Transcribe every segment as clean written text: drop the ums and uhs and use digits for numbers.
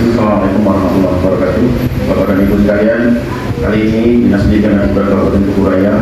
Assalamualaikum warahmatullahi wabarakatuh. Bapak dan Ibu sekalian, kali ini Dinas Pendidikan dan Kebudayaan Kabupaten Kuburaya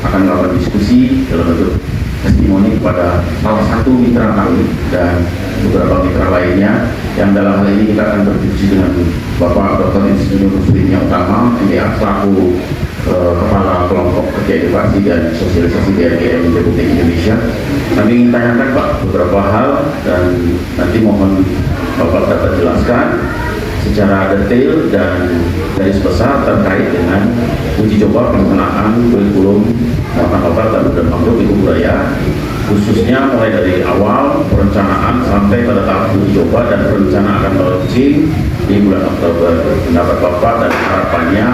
akan melakukan diskusi dalam bentuk testimoni kepada salah satu mitra kami dan beberapa mitra lainnya, yang dalam hal ini kita akan berdiskusi dengan Bapak Dr. Insinyur Rusli yang utama, MBA selaku Kepala Kelompok Kerja Edukasi dan Sosialisasi DRGM Republik Indonesia. Kami ingin tanyakan Pak beberapa hal dan nanti mohon Bapak dapat jelaskan secara detail dan garis besar terkait dengan uji coba pelaksanaan kurikulum muatan lokal dan mangrove di Kuburaya, khususnya mulai dari awal perencanaan sampai pada tahap uji coba dan rencana akan launching di bulan Oktober. Pendapat Bapak dan harapannya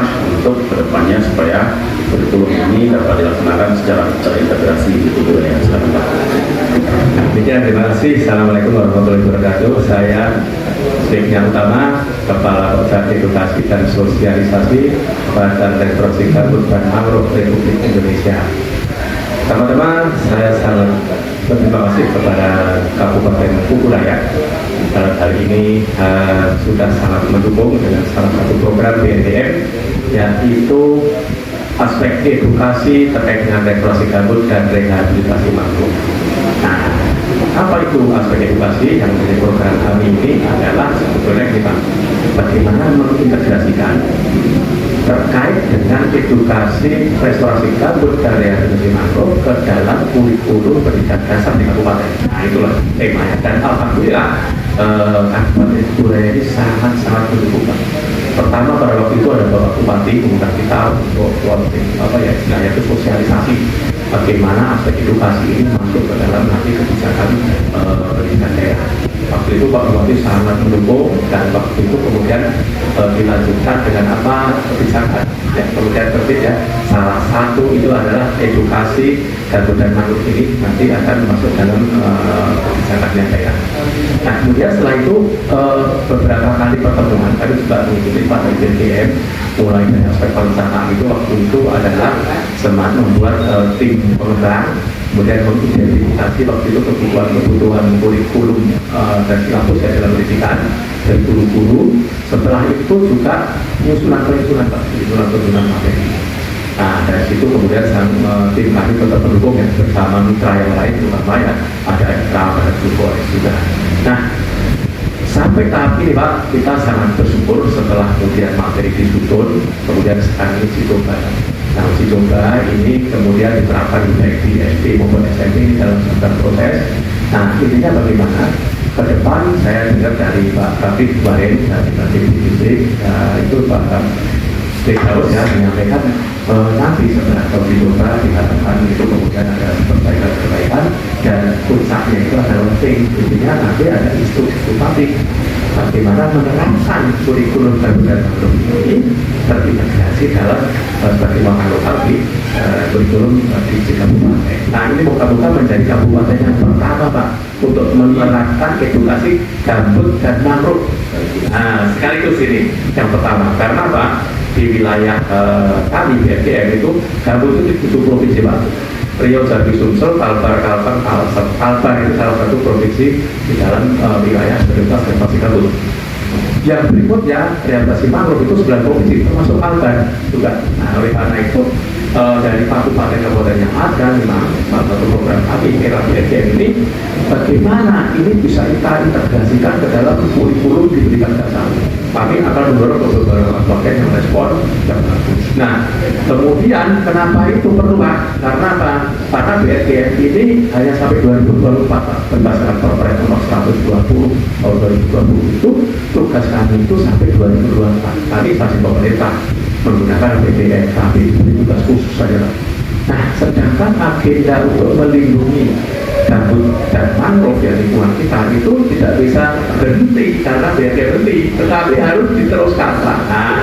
untuk kedepannya supaya kurikulum ini dapat dilaksanakan secara terintegrasi di Kuburaya. Silakan Pak. Terima kasih. Assalamualaikum warahmatullahi wabarakatuh. Saya yang utama, Kepala Pusat Edukasi dan Sosialisasi Badan Reproduksi Gambut dan Mangrove Republik Indonesia. Teman-teman, saya sangat berterima kasih kepada Kabupaten Kuburaya dalam hal ini sudah sangat mendukung dengan salah satu program BNDM, yaitu aspek edukasi terkait dengan reproduksi gambut dan rehabilitasi mangrove. Nah, apa itu aspek edukasi yang menjadi program kami ini adalah sebetulnya kita bagaimana mengintegrasikan terkait dengan edukasi restorasi gambut dan rehabilitasi mangrove ke dalam kurikulum pendidikan dasar di kabupaten. Nah, itulah temanya, dan alhamdulillah Kabupaten Kuburaya ini sangat mendukung. Pertama, pada waktu itu ada Bapak Bupati mengundang kita untuk istilahnya itu sosialisasi bagaimana aspek edukasi ini masuk ke dalam nanti kebijakan pendidikan daerah. Waktu itu Pak Bupati sangat mendukung, dan waktu itu kemudian dilanjutkan dengan apa kebijakan yang kemudian terbit ya. Salah satu itu adalah edukasi gambut dan mangrove ini nanti akan masuk dalam kebijakan daerah. Nah, kemudian setelah itu beberapa kali pertemuan kami juga mengikuti pada DRGM, mulai dari aspek perencanaan itu waktu itu adalah semangat membuat tim pengembang, kemudian mengidentifikasi waktu itu kebutuhan kurikulum dan silabus ya dalam pendidikan dari guru-guru. Setelah itu juga penyusunan materi. Nah, dari situ kemudian tim kami tetap mendukung ya, bersama mitra yang lain, terutama ya ada ekstra, ada grup juga. Nah, sampai tahap ini Pak, kita sangat bersyukur setelah kemudian materi disusun, kemudian sekarang uji coba. Nah, uji coba ini kemudian diterapkan baik di SD maupun SMP ini dalam sebuah proses. Nah, intinya bagaimana? Ke depan saya dengar dari Pak Rafiq kemarin dari Batik Fisik, itu Pak Desaus ya menyampaikan nanti setelah uji coba diharapkan itu kemudian ada perbaikan dan puncaknya itu adalah penting. Intinya nanti ada instruksi bagaimana menerapkan kurikulum gambut dan mangrove ini terintegrasi dalam perkembangan lokal di kurikulum di kabupaten. Nah, ini moga-moga menjadi kabupaten yang pertama Pak untuk menerapkan edukasi gambut dan mangrove. Nah, sekaligus ini yang pertama, karena Pak di wilayah kami BRGM itu gambut itu di 7 provinsi Pak. Riau, Jambi, Sumsel, Kalbar itu salah satu provinsi di dalam wilayah prioritas rehabilitasi gambut. Yang berikutnya rehabilitasi mangrove itu 9 provinsi termasuk Kalbar juga. Nah, oleh karena itu dari kabupaten yang ada memang salah satu program kami era BRGM ini bagaimana ini bisa kita integrasikan ke dalam kurikulum di pendidikan dasar. Kami akan mendorong beberapa kabupaten yang respon yang bagus. Nah, kemudian kenapa itu perlu Pak? Karena apa? Karena BRGM ini hanya sampai 2024 Pak, berdasarkan Perpres nomor 120 tahun 2020 itu tugas kami itu sampai 2024. Kami masih pemerintah menggunakan BPN, tapi itu tugas khusus saja. Nah, sedangkan agenda untuk melindungi gambut dan mangrove ya lingkungan kita itu tidak bisa berhenti karena berhenti, tetapi harus diteruskan. Nah,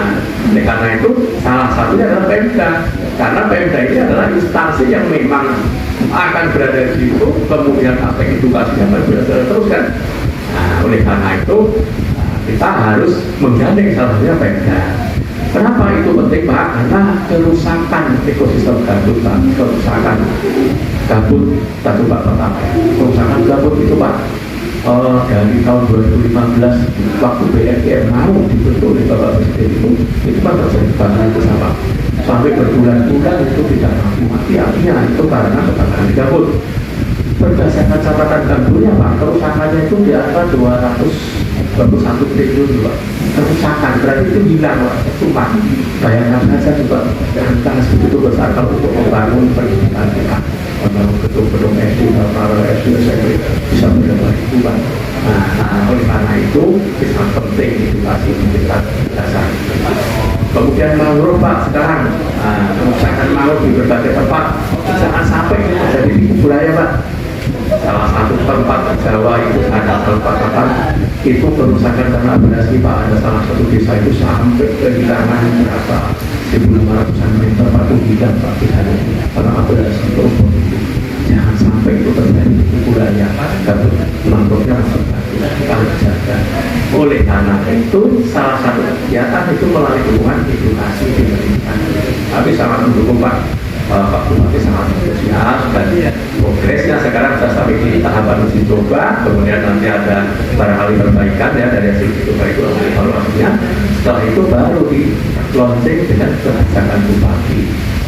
karena itu salah satunya adalah Pemda, karena Pemda ini adalah instansi yang memang akan berada di situ, kemudian aspek edukasinya akan bisa diteruskan. Nah, oleh karena itu kita harus menggandeng salah satunya Pemda. Kenapa itu penting Pak? Karena kerusakan ekosistem gambut Pak, kerusakan gambut, satu Pak pertama. Kerusakan gambut itu Pak dari tahun 2015 waktu BRTM mau dibentuk oleh Bapak Presiden itu kan terjadi bangunan itu sampai berbulan-bulan itu tidak mati, artinya itu karena kebakaran di gambut. Berdasarkan catatan gambutnya Pak, kerusakannya itu di angka 221 triliun Pak. Kerusakan berarti itu hilang Pak, tumpah. Bayangkan saja juga angka segitu besar kalau untuk membangun pendidikan kita, membangun gedung-gedung SD, para SD, SMP bisa berapa ribu Pak. Nah, oleh karena itu sangat penting edukasi pendidikan dasar. Kemudian mangrove Pak, sekarang kerusakan mangrove di berbagai tempat jangan sampai jadi di budaya Pak. Salah satu tempat Jawa itu ada tempat itu kerusakan karena abrasi Pak, ada salah satu desa itu sampai kehilangan berapa 1.500-an meter Pak, itu hilang Pak kisahnya karena abrasi itu. Jangan sampai itu terjadi di budaya gambut mangrove-nya kita jaga. Oleh karena itu salah satu kegiatan itu melalui hubungan edukasi di pendidikan. Tapi sangat mendukung Pak Bupati sangat antusias dan progresnya sekarang sudah sampai di tahapan uji coba, kemudian nanti ada barangkali perbaikan ya dari hasil uji coba itu evaluasinya. Setelah itu baru di launching dengan kebijakan Bupati.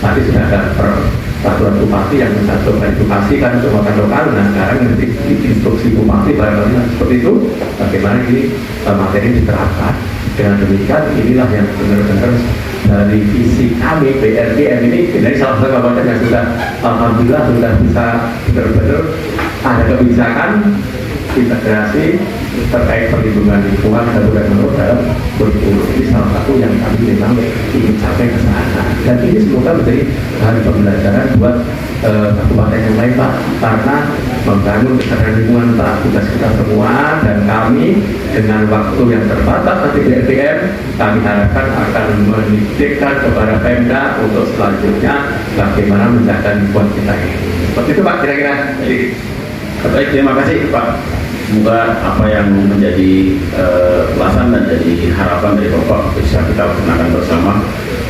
Tadi sudah ada peraturan Bupati yang mencantumkan edukasi kan untuk makan lokal. Nah sekarang nanti di instruksi Bupati barangkali seperti itu bagaimana ini materi diterapkan. Dengan demikian inilah yang benar-benar dari visi kami BRTM ini dari salah satu kabupaten yang sudah alhamdulillah sudah bisa benar-benar ada kebijakan integrasi terkait perlindungan lingkungan dan menurut dalam kurikulum. Ini salah satu yang kami memang ingin capai ke sana, dan ini semoga menjadi bahan pembelajaran buat kabupaten yang lain Pak, karena membangun kesadaran lingkungan Pak tugas kita semua, dan kami dengan waktu yang terbatas nanti BRTM kami harapkan akan menitipkan kepada Pemda untuk selanjutnya bagaimana menjaga lingkungan kita ini. Seperti itu Pak kira-kira. Baik, terima kasih Pak. Semoga apa yang menjadi ulasan dan jadi harapan dari Bapak bisa kita laksanakan bersama.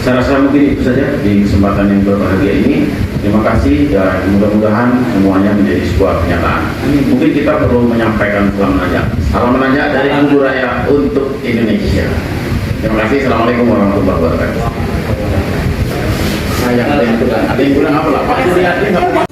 Saya rasa mungkin itu saja di kesempatan yang berbahagia ini. Terima kasih dan mudah-mudahan semuanya menjadi sebuah kenyataan. Mungkin kita perlu menyampaikan salam menajak. Salam menajak dari Anggur Raya untuk Indonesia. Terima kasih. Assalamualaikum warahmatullahi wabarakatuh. Ada yang kurang apa lah Pak?